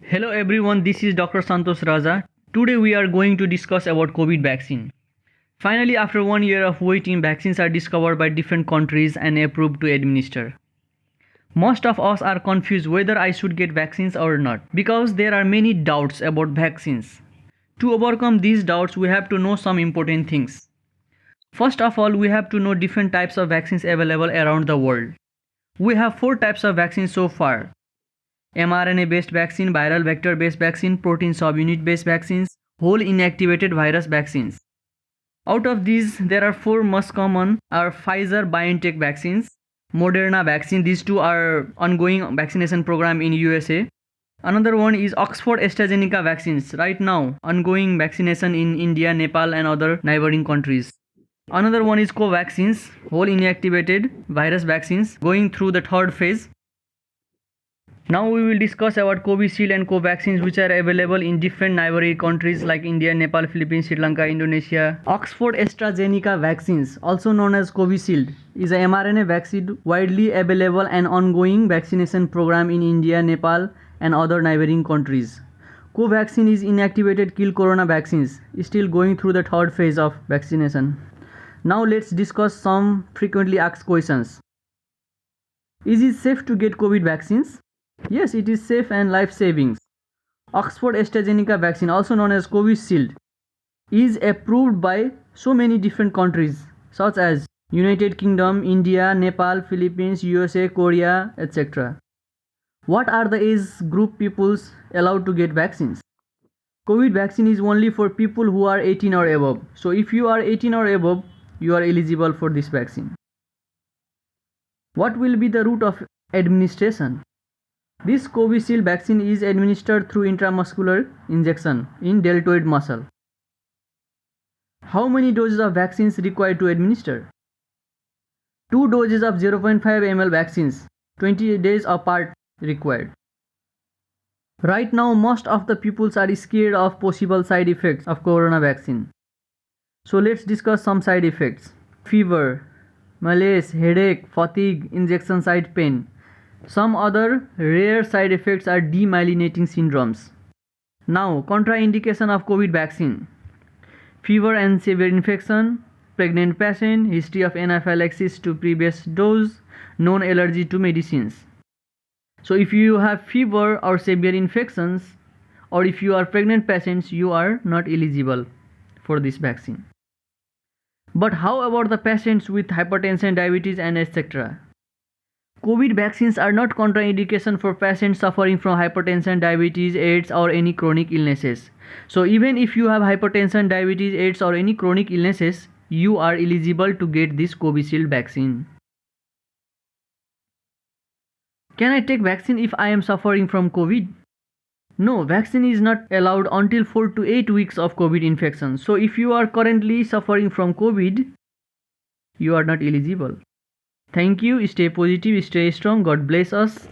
Hello everyone, this is Dr. Santosh Raja. Today we are going to discuss about COVID vaccine. Finally, after 1 year of waiting, vaccines are discovered by different countries and approved to administer. Most of us are confused whether I should get vaccines or not because there are many doubts about vaccines. To overcome these doubts, we have to know some important things. First of all, we have to know different types of vaccines available around the world. We have 4 types of vaccines so far: mRNA based vaccine, viral vector based vaccine, protein subunit based vaccines, whole inactivated virus vaccines. Out of these, there are 4 most common are Pfizer BioNTech vaccines, Moderna vaccine. These two are ongoing vaccination program in USA. Another one is Oxford AstraZeneca vaccines. Right now, ongoing vaccination in India, Nepal, and other neighboring countries. Another one is Covaxins, whole inactivated virus vaccines, going through the third phase. Now we will discuss about Covishield and Covaxins, which are available in different neighboring countries like India, Nepal, Philippines, Sri Lanka, Indonesia. Oxford AstraZeneca vaccines, also known as Covishield, is a mRNA vaccine widely available and ongoing vaccination program in India, Nepal, and other neighboring countries. Covaxin is inactivated kill corona vaccines, still going through the third phase of vaccination. Now let's discuss some frequently asked questions. Is it safe to get COVID vaccines? Yes, it is safe and life-saving. Oxford AstraZeneca vaccine, also known as Covishield, is approved by so many different countries such as United Kingdom, India, Nepal, Philippines, USA, Korea, etc. What are the age group peoples allowed to get vaccines? COVID vaccine is only for people who are 18 or above. So if you are 18 or above, you are eligible for this vaccine. What will be the route of administration? This Covishield vaccine is administered through intramuscular injection in deltoid muscle. How many doses of vaccines required to administer? 2 doses of 0.5 ml vaccines, 20 days apart required. Right now, most of the peoples are scared of possible side effects of corona vaccine. So let's discuss some side effects. Fever, malaise, headache, fatigue, injection site pain. Some other rare side effects are demyelinating syndromes. Now, contraindication of COVID vaccine: fever and severe infection, pregnant patient, history of anaphylaxis to previous dose, known allergy to medicines. So if you have fever or severe infections, or if you are pregnant patients, you are not eligible for this vaccine. But how about the patients with hypertension, diabetes, and etc.? COVID vaccines are not contraindication for patients suffering from hypertension, diabetes, AIDS, or any chronic illnesses. So even if you have hypertension, diabetes, AIDS, or any chronic illnesses, you are eligible to get this Covishield vaccine. Can I take vaccine if I am suffering from COVID? No, vaccine is not allowed until 4 to 8 weeks of COVID infection. So if you are currently suffering from COVID, you are not eligible. Thank you. Stay positive, stay strong. God bless us.